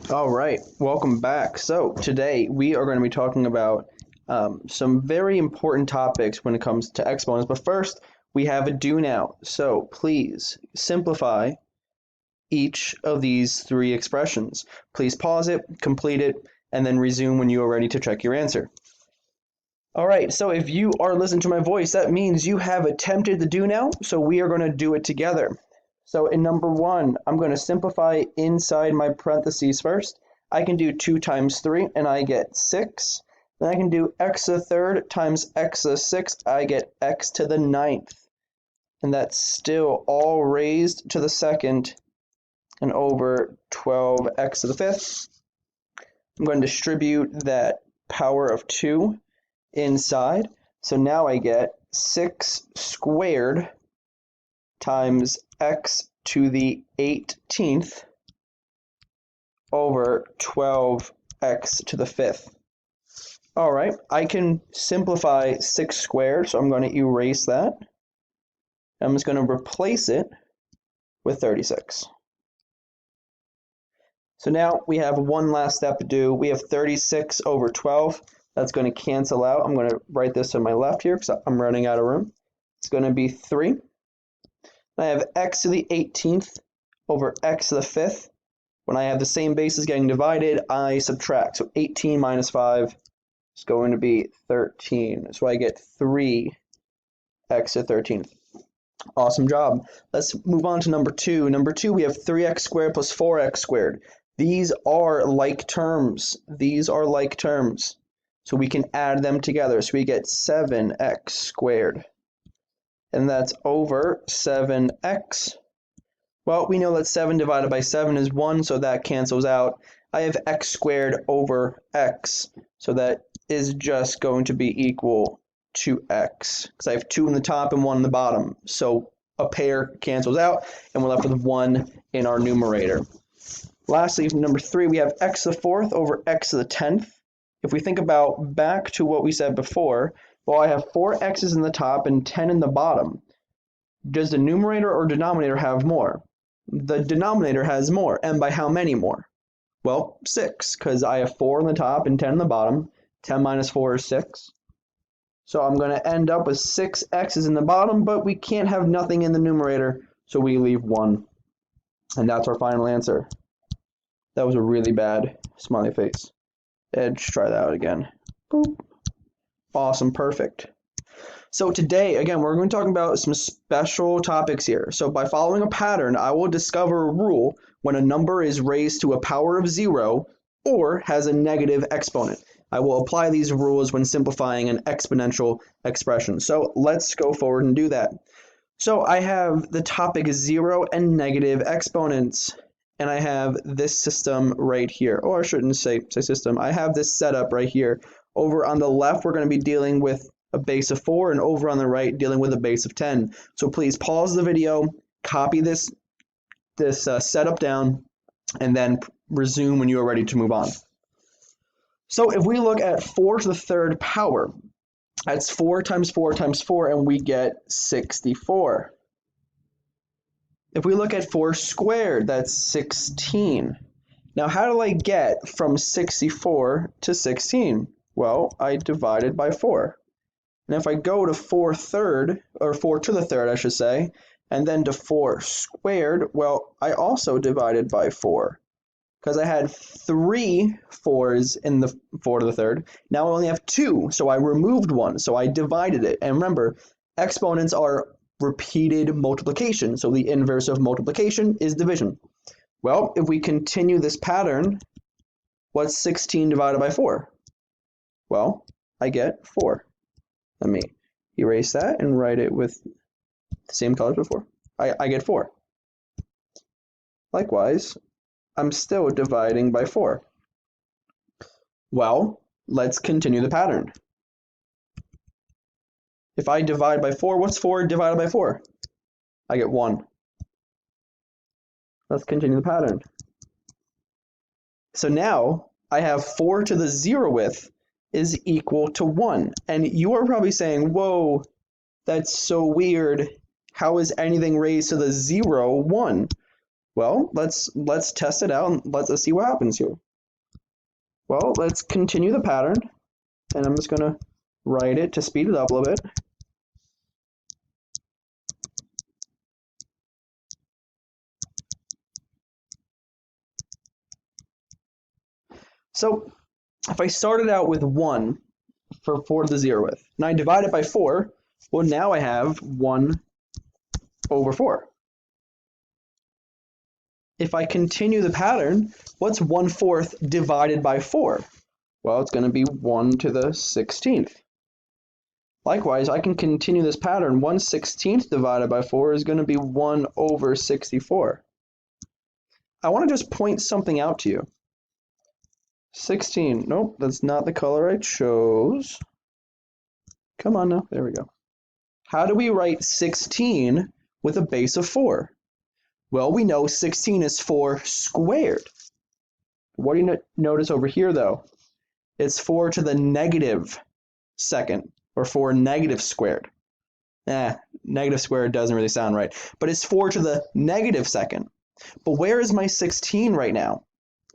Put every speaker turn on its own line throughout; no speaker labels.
All right, welcome back. So today we are going to be talking about some very important topics when it comes to exponents. But first, we have a do now. So please simplify each of these three expressions. Please pause it, complete it, and then resume when you are ready to check your answer. All right, so if you are listening to my voice, that means you have attempted the do now. So we are going to do it together. So in number one, I'm going to simplify inside my parentheses first. I can do 2 times 3, and I get 6. Then I can do x to the third times x to the sixth. I get x to the ninth. And that's still all raised to the second and over 12x to the fifth. I'm going to distribute that power of 2 inside. So now I get 6 squared times x to the 18th over 12x to the 5th. All right, I can simplify 6 squared, so I'm going to erase that. I'm just going to replace it with 36. So now we have one last step to do. We have 36 over 12. That's going to cancel out. I'm going to write this on my left here because I'm running out of room. It's going to be 3. I have x to the 18th over x to the 5th. When I have the same bases getting divided, I subtract. So 18 minus 5 is going to be 13. So I get 3x to the 13th. Awesome job. Let's move on to number 2. Number 2, we have 3x squared plus 4x squared. These are like terms. These are like terms. So we can add them together. So we get 7x squared. And that's over 7x. Well, we know that 7 divided by 7 is 1, so that cancels out. I have x squared over x, so that is just going to be equal to x, because I have 2 in the top and 1 in the bottom. So a pair cancels out, and we're left with 1 in our numerator. Lastly, number 3, we have x to the 4th over x to the 10th. If we think about back to what we said before, well, I have 4 x's in the top and 10 in the bottom. Does the numerator or denominator have more? The denominator has more, and by how many more? Well, 6, because I have 4 in the top and 10 in the bottom. 10 minus 4 is 6. So I'm going to end up with 6 x's in the bottom, but we can't have nothing in the numerator, so we leave 1. And that's our final answer. That was a really bad smiley face. Let's try that out again. Boop. Awesome, perfect. So today, again, we're going to talk about some special topics here. So by following a pattern, I will discover a rule when a number is raised to a power of 0 or has a negative exponent. I will apply these rules when simplifying an exponential expression. So let's go forward and do that. So I have the topic 0 and negative exponents, and I have this system right here. Or I shouldn't say system. I have this setup right here. Over on the left, we're going to be dealing with a base of 4, and over on the right, dealing with a base of 10. So please pause the video, copy this setup down, and then resume when you are ready to move on. So if we look at 4 to the third power, that's 4 times 4 times 4, and we get 64. If we look at 4 squared, that's 16. Now, how do I get from 64 to 16? Well, I divided by 4. And if I go to 4 third, or 4 to the third, I should say, and then to 4 squared, well, I also divided by 4. Because I had 3 4's in the 4 to the third. Now I only have 2, so I removed 1, so I divided it. And remember, exponents are repeated multiplication, so the inverse of multiplication is division. Well, if we continue this pattern, what's 16 divided by 4? Well, I get 4. Let me erase that and write it with the same colors before. I get 4. Likewise, I'm still dividing by 4. Well, let's continue the pattern. If I divide by 4, what's 4 divided by 4? I get 1. Let's continue the pattern. So now I have 4 to the 0th is equal to 1. And you are probably saying, whoa, that's so weird. How is anything raised to the 0 1? Well, let's test it out and let's see what happens here. Well, let's continue the pattern, and I'm just going to write it to speed it up a little bit. So if I started out with 1 for 4 to the 0th, and I divide it by 4, well, now I have 1 over 4. If I continue the pattern, what's 1/4 divided by 4? Well, it's going to be 1 to the 16th. Likewise, I can continue this pattern. 1/16 divided by 4 is going to be 1 over 64. I want to just point something out to you. 16. Nope, that's not the color I chose. Come on now. There we go. How do we write 16 with a base of 4? Well, we know 16 is 4 squared. What do you notice over here, though? It's 4 to the negative second, or 4 negative squared. Negative squared doesn't really sound right. But it's 4 to the negative second. But where is my 16 right now?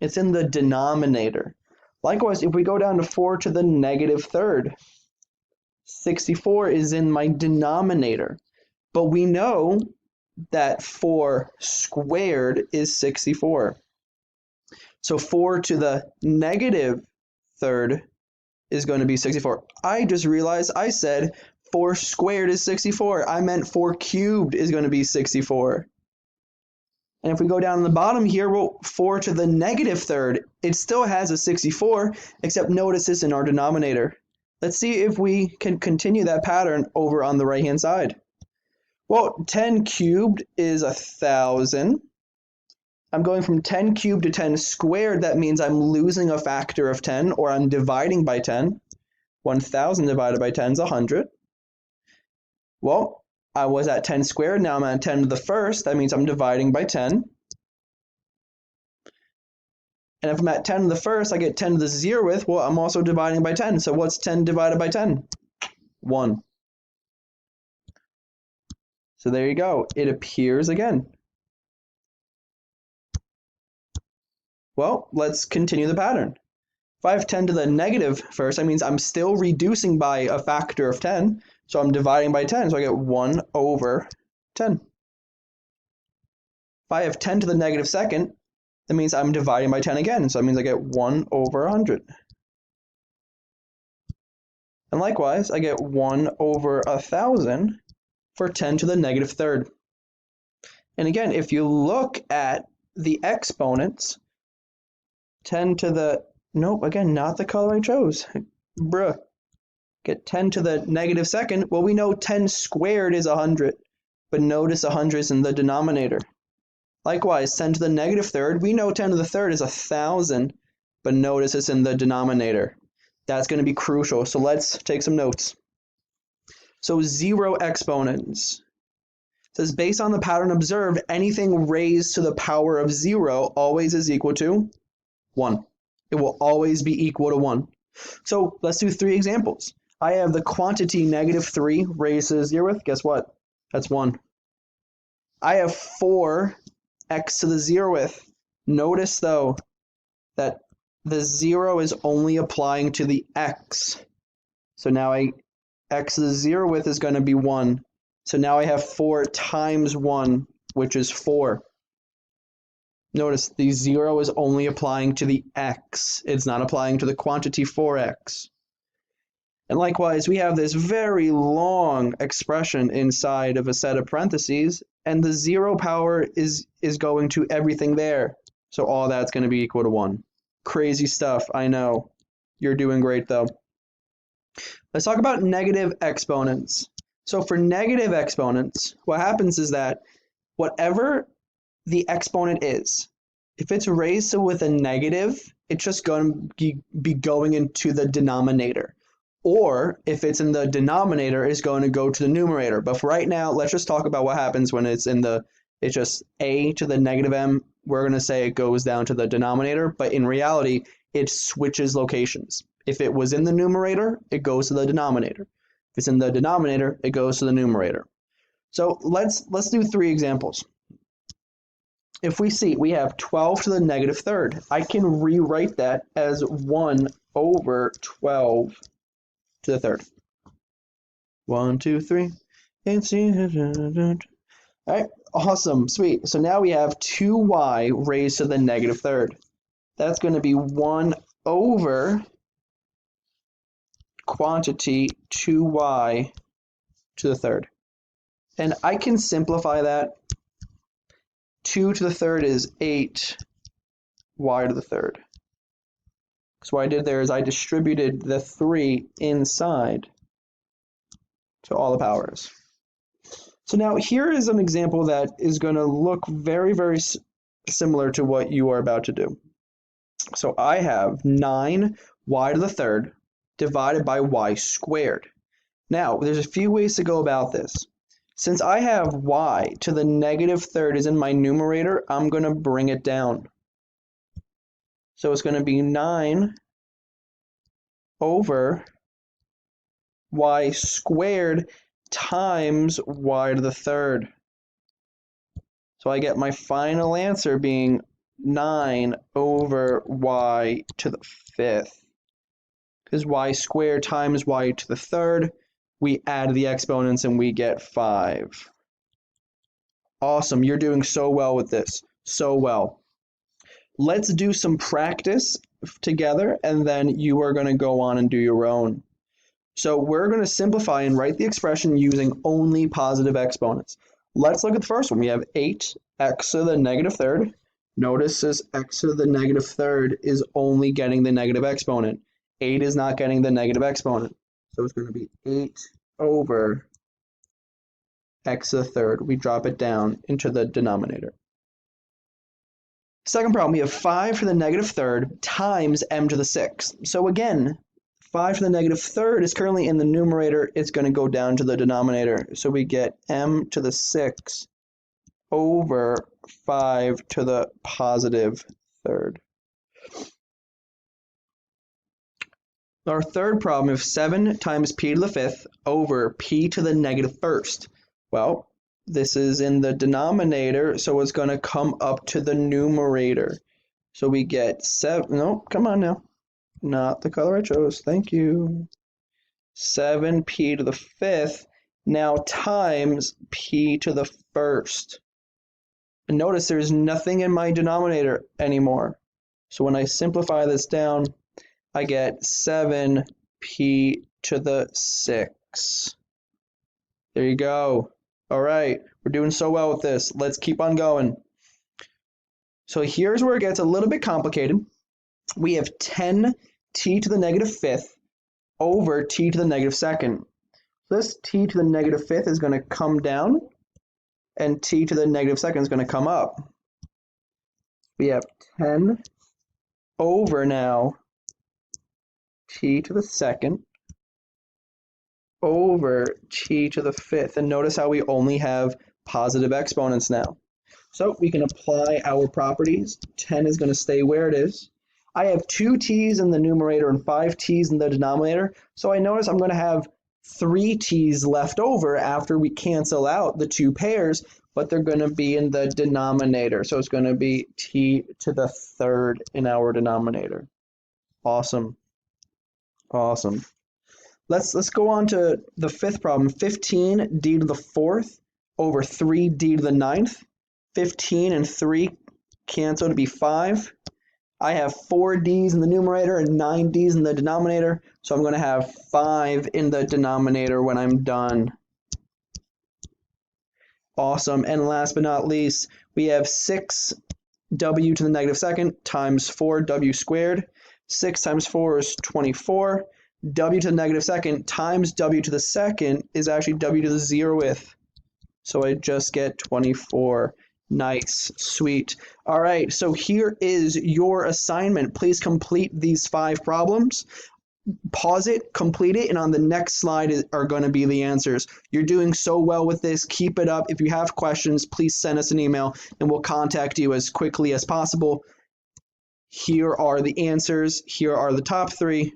It's in the denominator. Likewise, if we go down to 4 to the negative third, 64 is in my denominator. But we know that 4 squared is 64. So 4 to the negative third is going to be 64. I just realized I said 4 squared is 64. I meant 4 cubed is going to be 64. And if we go down on the bottom here, well, 4 to the negative third, it still has a 64, except notice it's in our denominator. Let's see if we can continue that pattern over on the right-hand side. Well, 10 cubed is 1,000. I'm going from 10 cubed to 10 squared. That means I'm losing a factor of 10, or I'm dividing by 10. 1,000 divided by 10 is 100. Well, I was at 10 squared, now I'm at 10 to the first, that means I'm dividing by 10. And if I'm at 10 to the first, I get 10 to the 0th, well, I'm also dividing by 10. So what's 10 divided by 10? 1. So there you go, it appears again. Well, let's continue the pattern. If I have 10 to the negative first, that means I'm still reducing by a factor of 10. So I'm dividing by 10, so I get 1 over 10. If I have 10 to the negative second, that means I'm dividing by 10 again, so that means I get 1 over 100. And likewise, I get 1 over 1,000 for 10 to the negative third. And again, if you look at the exponents, 10 to the, nope, again, not the color I chose. Bruh. Get 10 to the negative second. Well, we know 10 squared is 100, but notice 100 is in the denominator. Likewise, 10 to the negative third, we know 10 to the third is 1,000, but notice it's in the denominator. That's going to be crucial, so let's take some notes. So 0 exponents. It says, based on the pattern observed, anything raised to the power of 0 always is equal to 1. It will always be equal to 1. So let's do 3 examples. I have the quantity -3 raised to the 0th. Guess what? That's 1. I have 4x to the 0th. Notice, though, that the 0 is only applying to the x. So now x to the 0th is going to be 1. So now I have 4 times 1, which is 4. Notice the 0 is only applying to the x. It's not applying to the quantity 4x. And likewise, we have this very long expression inside of a set of parentheses, and the 0 power is going to everything there. So all that's going to be equal to 1. Crazy stuff, I know. You're doing great, though. Let's talk about negative exponents. So for negative exponents, what happens is that whatever the exponent is, if it's raised with a negative, it's just going to be going into the denominator. Or if it's in the denominator, it's going to go to the numerator. But for right now, let's just talk about what happens when it's just a to the negative m. We're going to say it goes down to the denominator, but in reality, it switches locations. If it was in the numerator, it goes to the denominator. If it's in the denominator, it goes to the numerator. So let's do 3 examples. if we see we have 12 to the negative third, I can rewrite that as 1 over 12 to the third. 1, 2, 3. All right, awesome, sweet. So now we have 2y raised to the negative third. That's going to be 1 over quantity 2y to the third. And I can simplify that. 2 to the third is 8y to the third. So what I did there is I distributed the 3 inside to all the powers. So now here is an example that is going to look very, very similar to what you are about to do. So I have 9y to the third divided by y squared. Now, there's a few ways to go about this. Since I have y to the negative third is in my numerator, I'm going to bring it down. So it's going to be 9 over y squared times y to the third. So I get my final answer being 9 over y to the fifth. Because y squared times y to the third, we add the exponents and we get 5. Awesome, you're doing so well with this, so well. Let's do some practice together and then you are going to go on and do your own. So we're going to simplify and write the expression using only positive exponents. Let's look at the first one. We have 8x to the negative third. Notice this x to the negative third is only getting the negative exponent. 8 is not getting the negative exponent. So it's going to be 8 over x to the third. We drop it down into the denominator. Second problem, we have 5 to the negative third times m to the sixth. So again, 5 to the negative third is currently in the numerator. It's going to go down to the denominator. So we get m to the sixth over 5 to the positive third. Our third problem is 7 times p to the fifth over p to the negative first. Well, this is in the denominator, so it's going to come up to the numerator. So we get 7, no, come on now. Not the color I chose, thank you. 7p to the fifth now times p to the first. And notice there's nothing in my denominator anymore. So when I simplify this down, I get 7p to the 6. There you go. All right, we're doing so well with this. Let's keep on going. So here's where it gets a little bit complicated. We have 10t to the negative fifth over t to the negative second. This t to the negative fifth is going to come down, and t to the negative second is going to come up. We have 10 over now t to the second over t to the fifth. And notice how we only have positive exponents now. So we can apply our properties. 10 is going to stay where it is. I have 2 t's in the numerator and 5 t's in the denominator. So I notice I'm going to have 3 t's left over after we cancel out the 2 pairs, but they're going to be in the denominator. So it's going to be t to the third in our denominator. Awesome. Awesome. Let's go on to the fifth problem. 15d to the fourth over 3d to the ninth. 15 and 3 cancel to be 5. I have 4 d's in the numerator and 9 d's in the denominator, so I'm going to have 5 in the denominator when I'm done. Awesome. And last but not least, we have 6w to the negative second times 4w squared. 6 times 4 is 24. W to the negative second times w to the second is actually w to the 0th. So I just get 24. Nice, sweet. All right, so here is your assignment. Please complete these 5 problems. Pause it, complete it, and on the next slide are going to be the answers. You're doing so well with this. Keep it up. If you have questions, please send us an email, and we'll contact you as quickly as possible. Here are the answers. Here are the top 3.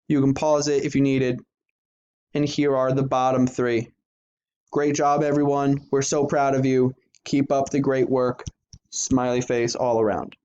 You can pause it if you needed. And here are the bottom 3. Great job, everyone. We're so proud of you. Keep up the great work. smiley face all around.